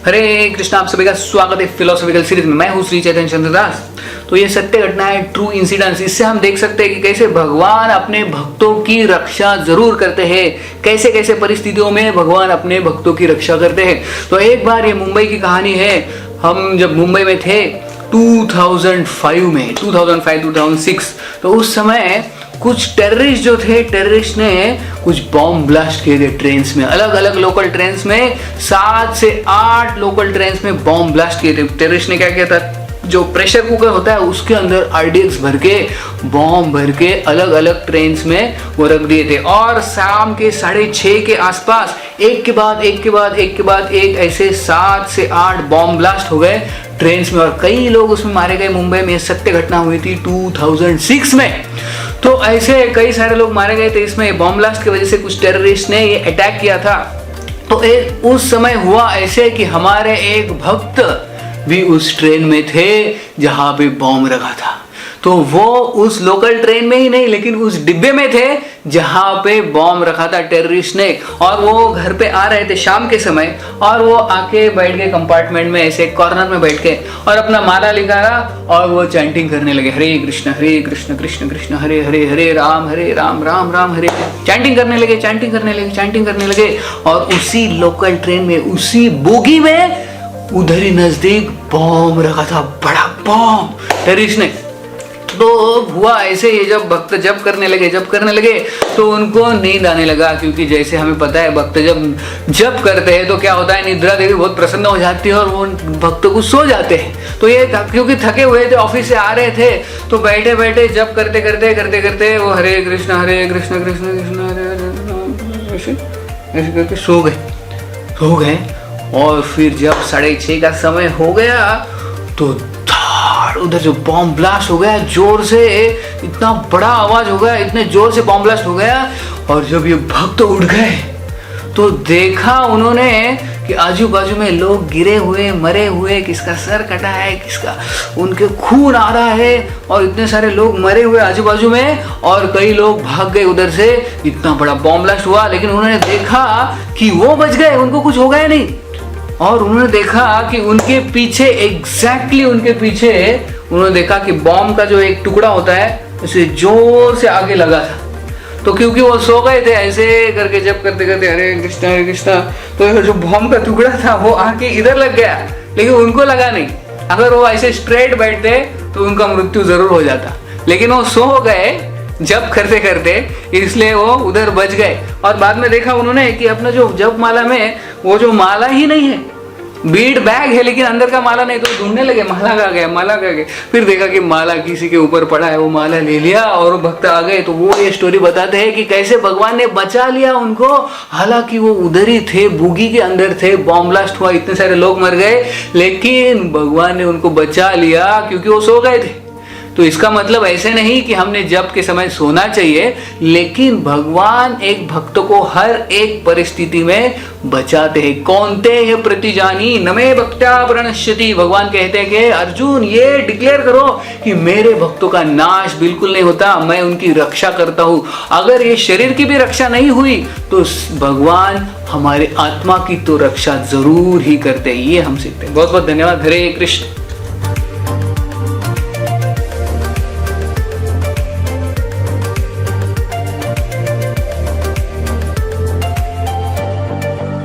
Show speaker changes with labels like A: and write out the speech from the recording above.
A: हरे कृष्णा, आप सभी का स्वागत है फिलोसॉफिकल सीरीज में। मैं हूँ श्री चैतन्य चंद्रदास। तो ये सत्य घटना है, ट्रू इंसिडेंट्स। इससे हम देख सकते हैं कि कैसे भगवान अपने भक्तों की रक्षा जरूर करते हैं, कैसे कैसे परिस्थितियों में भगवान अपने भक्तों की रक्षा करते हैं। तो एक बार ये मुंबई की कहानी है। हम जब मुंबई में थे 2005 में, 2005-2006, तो उस समय कुछ टेररिस्ट जो थे, टेररिस्ट ने कुछ बॉम्ब ब्लास्ट किए थे ट्रेन्स में, अलग अलग लोकल ट्रेन्स में 7 से 8 लोकल ट्रेन्स में बॉम्ब ब्लास्ट किए थे। टेररिस्ट ने क्या किया था, जो प्रेशर कुकर होता है उसके अंदर RDX भर के, बॉम्ब भर के अलग अलग ट्रेन्स में वो रख दिए थे। और शाम के 6:30 के आसपास एक के बाद एक ऐसे 7 से 8 बॉम्ब ब्लास्ट हो गए ट्रेन्स में, और कई लोग उसमें मारे गए। मुंबई में सत्य घटना हुई थी 2006 में। तो ऐसे कई सारे लोग मारे गए थे इसमें। बॉम्ब ब्लास्ट की वजह से कुछ टेररिस्ट ने ये अटैक किया था। तो उस समय हुआ ऐसे कि हमारे एक भक्त भी उस ट्रेन में थे जहां पे बॉम्ब रखा था। तो वो उस लोकल ट्रेन में ही नहीं, लेकिन उस डिब्बे में थे जहां पे बॉम्ब रखा था टेररिस्ट ने। और वो घर पे आ रहे थे शाम के समय, और वो आके बैठ गए कंपार्टमेंट में, ऐसे कॉर्नर में बैठ के, और अपना माला निकाला और वो चैंटिंग करने लगे, हरे कृष्ण कृष्ण कृष्ण हरे हरे, हरे राम राम राम हरे। चैंटिंग करने लगे। और उसी लोकल ट्रेन में, उसी बोगी में उधर ही नजदीक बॉम्ब रखा था, बड़ा बॉम्ब टेररिस्ट ने। तो हुआ ऐसे, ये जब भक्त जप करने लगे तो उनको नींद आने लगा, क्योंकि जैसे हमें पता है भक्त जब जप करते हैं तो क्या होता है, निद्रा देवी बहुत प्रसन्न हो जाती है और वो भक्त को सो जाते हैं। तो ये क्योंकि थके हुए थे, ऑफिस से आ रहे थे, तो बैठे बैठे जप करते करते वो हरे कृष्ण कृष्ण कृष्ण हरे हरे ऐसे करके सो गए। और फिर जब 6:30 का समय हो गया तो उधर जो बॉम्ब ब्लास्ट हो गया, जोर से, इतना बड़ा आवाज हो गया, इतने जोर से बॉम्ब ब्लास्ट हो गया। और जब ये भक्त उठ गए तो देखा उन्होंने कि आजू बाजू में लोग गिरे हुए, मरे हुए, किसका सर कटा है, किसका उनके खून आ रहा है, और इतने सारे लोग मरे हुए आजू बाजू में, और कई लोग भाग गए उधर से। इतना बड़ा बॉम्ब ब्लास्ट हुआ, लेकिन उन्होंने देखा कि वो बच गए, उनको कुछ हो गया नहीं। और उन्होंने देखा कि उनके पीछे, एग्जैक्टली उनके पीछे, उन्होंने देखा कि बॉम्ब का जो एक टुकड़ा होता है उसे जोर से आगे लगा था। तो क्योंकि वो सो गए थे, ऐसे करके जब करते हरे कृष्णा, तो जो बॉम्ब का टुकड़ा था वो आके इधर लग गया, लेकिन उनको लगा नहीं। अगर वो ऐसे स्ट्रेट बैठते तो उनका मृत्यु जरूर हो जाता, लेकिन वो सो गए जब करते, इसलिए वो उधर बच गए। और बाद में देखा उन्होंने कि अपना जो जप माला में वो जो माला ही नहीं है, बीड बैग है, लेकिन अंदर का माला नहीं। तो ढूंढने लगे माला कहाँ गया। फिर देखा कि माला किसी के ऊपर पड़ा है, वो माला ले लिया और भक्त आ गए। तो वो ये स्टोरी बताते हैं कि कैसे भगवान ने बचा लिया उनको, हालांकि वो उधर ही थे, बोगी के अंदर थे, बॉम्ब ब्लास्ट हुआ, इतने सारे लोग मर गए, लेकिन भगवान ने उनको बचा लिया क्योंकि वो सो गए थे। तो इसका मतलब ऐसे नहीं कि हमने जप के समय सोना चाहिए, लेकिन भगवान एक भक्त को हर एक परिस्थिति में बचाते हैं। कौनते है प्रतिजानी नमे भक्त्या प्रणश्यति। भगवान कहते हैं कि अर्जुन, ये डिक्लेयर करो कि मेरे भक्तों का नाश बिल्कुल नहीं होता, मैं उनकी रक्षा करता हूं। अगर ये शरीर की भी रक्षा नहीं हुई तो भगवान हमारे आत्मा की तो रक्षा जरूर ही करते हैं। ये हम सीखते हैं। बहुत बहुत धन्यवाद। हरे कृष्ण।